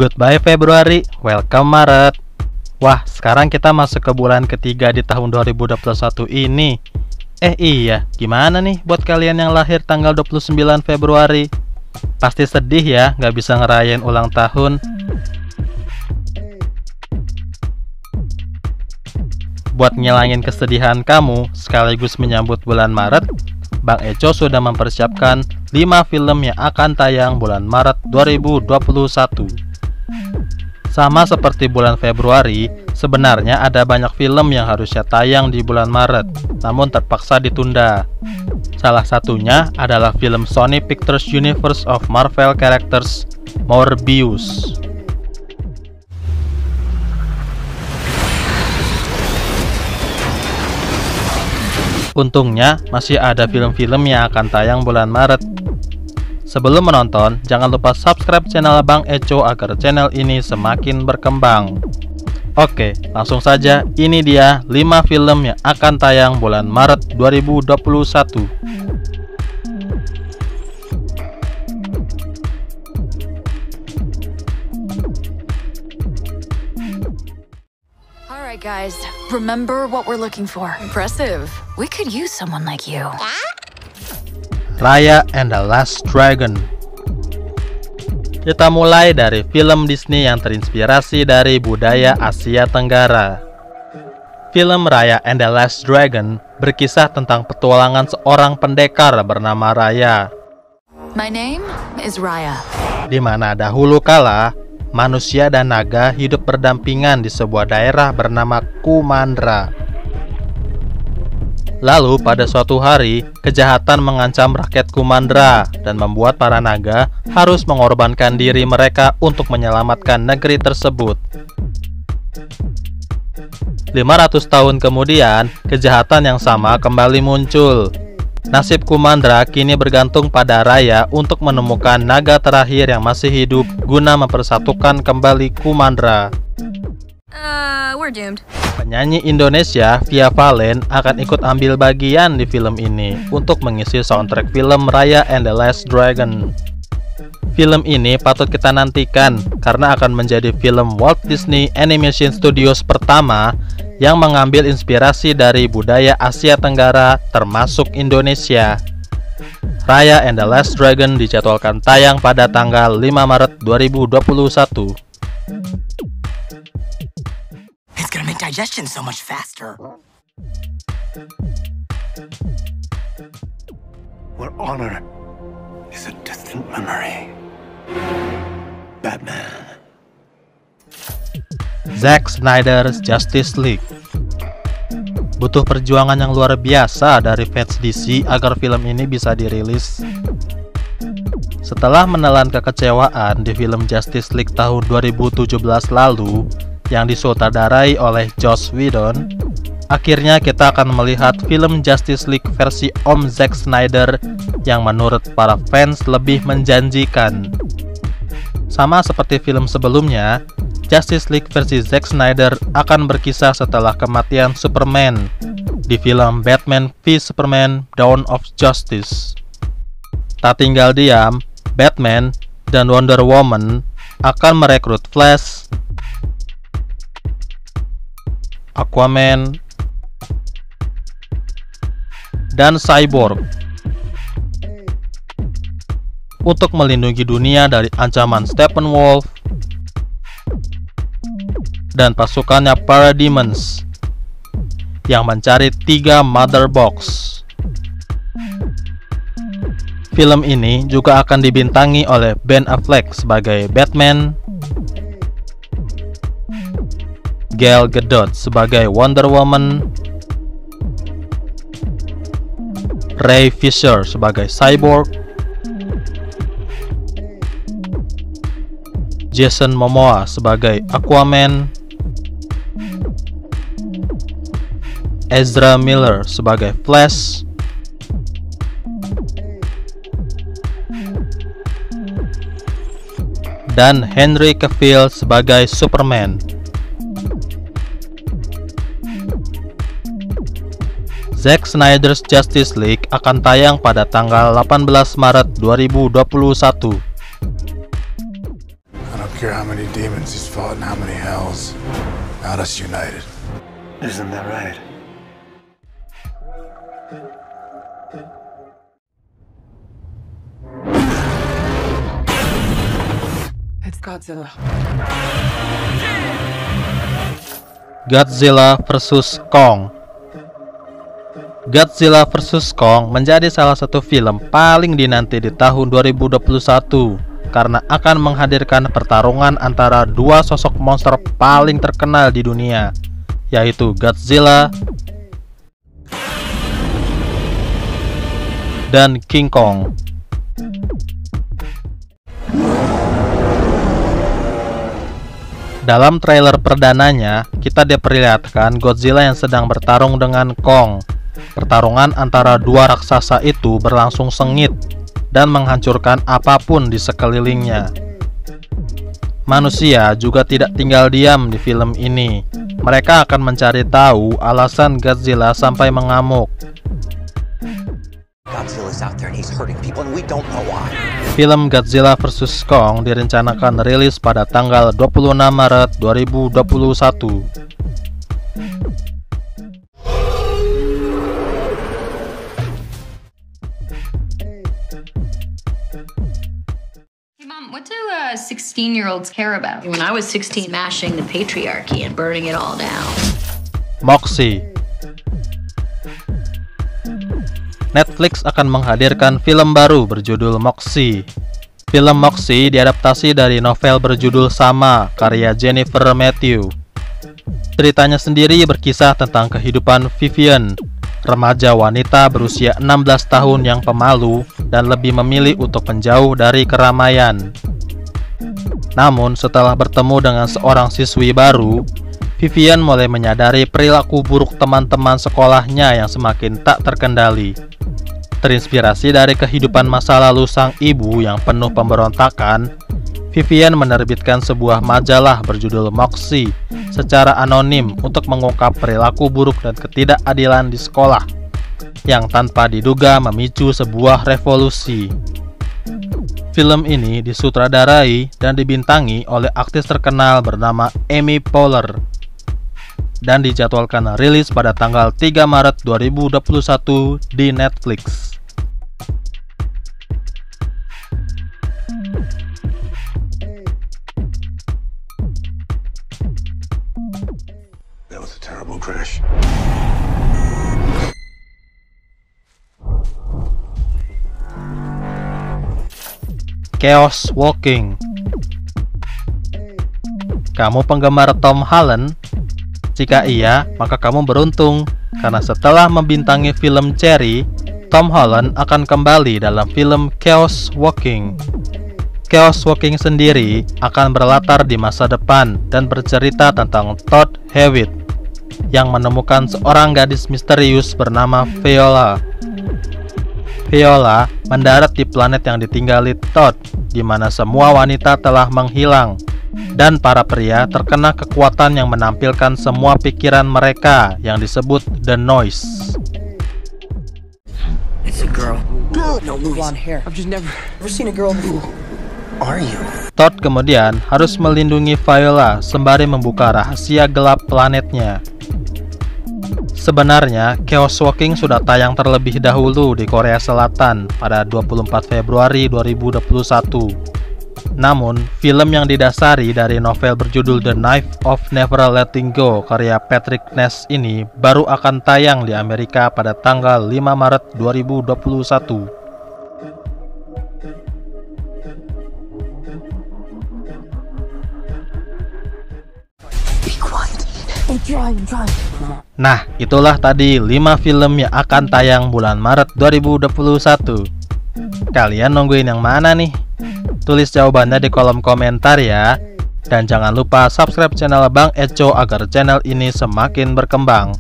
Goodbye Februari, welcome Maret. Wah, sekarang kita masuk ke bulan ketiga di tahun 2021 ini. Iya, gimana nih buat kalian yang lahir tanggal 29 Februari? Pasti sedih ya, nggak bisa ngerayain ulang tahun. Buat ngilangin kesedihan kamu, sekaligus menyambut bulan Maret, Bang Eco sudah mempersiapkan 5 film yang akan tayang bulan Maret 2021. Sama seperti bulan Februari, sebenarnya ada banyak film yang harusnya tayang di bulan Maret, namun terpaksa ditunda. Salah satunya adalah film Sony Pictures Universe of Marvel Characters, Morbius. Untungnya, masih ada film-film yang akan tayang bulan Maret. Sebelum menonton, jangan lupa subscribe channel Bang Eco agar channel ini semakin berkembang. Oke, langsung saja, ini dia 5 film yang akan tayang bulan Maret 2021. Alright guys, remember what we're looking for. Impressive. We could use someone like you. Raya and the Last Dragon. Kita mulai dari film Disney yang terinspirasi dari budaya Asia Tenggara. Film Raya and the Last Dragon berkisah tentang petualangan seorang pendekar bernama Raya. My name is Raya. Di mana dahulu kala, manusia dan naga hidup berdampingan di sebuah daerah bernama Kumandra. Lalu pada suatu hari, kejahatan mengancam rakyat Kumandra dan membuat para naga harus mengorbankan diri mereka untuk menyelamatkan negeri tersebut. 500 tahun kemudian, kejahatan yang sama kembali muncul. Nasib Kumandra kini bergantung pada Raya untuk menemukan naga terakhir yang masih hidup guna mempersatukan kembali Kumandra. We're doomed. Penyanyi Indonesia Via Valen akan ikut ambil bagian di film ini untuk mengisi soundtrack film Raya and the Last Dragon. Film ini patut kita nantikan karena akan menjadi film Walt Disney Animation Studios pertama yang mengambil inspirasi dari budaya Asia Tenggara termasuk Indonesia. Raya and the Last Dragon dijadwalkan tayang pada tanggal 5 Maret 2021. It's gonna make digestion so much faster. Where honor is a distant memory. Batman. Zack Snyder's Justice League. Butuh perjuangan yang luar biasa dari fans DC agar film ini bisa dirilis. Setelah menelan kekecewaan di film Justice League tahun 2017 lalu yang disutradarai oleh Joss Whedon, akhirnya kita akan melihat film Justice League versi Om Zack Snyder yang menurut para fans lebih menjanjikan. Sama seperti film sebelumnya, Justice League versi Zack Snyder akan berkisah setelah kematian Superman di film Batman v Superman Dawn of Justice. Tak tinggal diam, Batman dan Wonder Woman akan merekrut Flash, Aquaman, dan Cyborg untuk melindungi dunia dari ancaman Steppenwolf dan pasukannya Parademons yang mencari 3 Mother Box. Film ini juga akan dibintangi oleh Ben Affleck sebagai Batman, Gal Gadot sebagai Wonder Woman, Ray Fisher sebagai Cyborg, Jason Momoa sebagai Aquaman, Ezra Miller sebagai Flash, dan Henry Cavill sebagai Superman. Zack Snyder's Justice League akan tayang pada tanggal 18 Maret 2021. care how many demons he's fought and how many hells. Not us united. Isn't that right? It's Godzilla. Godzilla vs Kong. Godzilla vs Kong menjadi salah satu film paling dinanti di tahun 2021 karena akan menghadirkan pertarungan antara dua sosok monster paling terkenal di dunia, yaitu Godzilla dan King Kong. Dalam trailer perdananya, kita diperlihatkan Godzilla yang sedang bertarung dengan Kong. Pertarungan antara dua raksasa itu berlangsung sengit dan menghancurkan apapun di sekelilingnya. Manusia juga tidak tinggal diam di film ini. Mereka akan mencari tahu alasan Godzilla sampai mengamuk. Godzilla's out there and he's hurting people and we don't know why. Film Godzilla vs Kong direncanakan rilis pada tanggal 26 Maret 2021. Hey Mom, what do 16-year-olds care about? When I was 16, smashing the patriarchy and burning it all down. Moxie. Netflix akan menghadirkan film baru berjudul Moxie. Film Moxie diadaptasi dari novel berjudul sama karya Jennifer Matthew. Ceritanya sendiri berkisah tentang kehidupan Vivian, remaja wanita berusia 16 tahun yang pemalu dan lebih memilih untuk menjauh dari keramaian. Namun setelah bertemu dengan seorang siswi baru, Vivian mulai menyadari perilaku buruk teman-teman sekolahnya yang semakin tak terkendali. Terinspirasi dari kehidupan masa lalu sang ibu yang penuh pemberontakan, Vivian menerbitkan sebuah majalah berjudul Moxie secara anonim untuk mengungkap perilaku buruk dan ketidakadilan di sekolah yang tanpa diduga memicu sebuah revolusi. Film ini disutradarai dan dibintangi oleh aktris terkenal bernama Amy Poehler dan dijadwalkan rilis pada tanggal 3 Maret 2021 di Netflix. That was a terrible crash. Chaos Walking. Kamu penggemar Tom Holland? Jika iya, maka kamu beruntung, karena setelah membintangi film Cherry, Tom Holland akan kembali dalam film Chaos Walking. Chaos Walking sendiri akan berlatar di masa depan dan bercerita tentang Todd Hewitt yang menemukan seorang gadis misterius bernama Viola. Viola mendarat di planet yang ditinggali Todd, di mana semua wanita telah menghilang dan para pria terkena kekuatan yang menampilkan semua pikiran mereka yang disebut The Noise. It's a girl. No blonde hair. I've just never seen a girl before. Are you? Todd kemudian harus melindungi Viola sembari membuka rahasia gelap planetnya. Sebenarnya, Chaos Walking sudah tayang terlebih dahulu di Korea Selatan pada 24 Februari 2021. Namun, film yang didasari dari novel berjudul The Knife of Never Letting Go karya Patrick Ness ini baru akan tayang di Amerika pada tanggal 5 Maret 2021. Nah, itulah tadi 5 film yang akan tayang bulan Maret 2021. Kalian nungguin yang mana nih? Tulis jawabannya di kolom komentar ya. Dan jangan lupa subscribe channel Bang Eco agar channel ini semakin berkembang.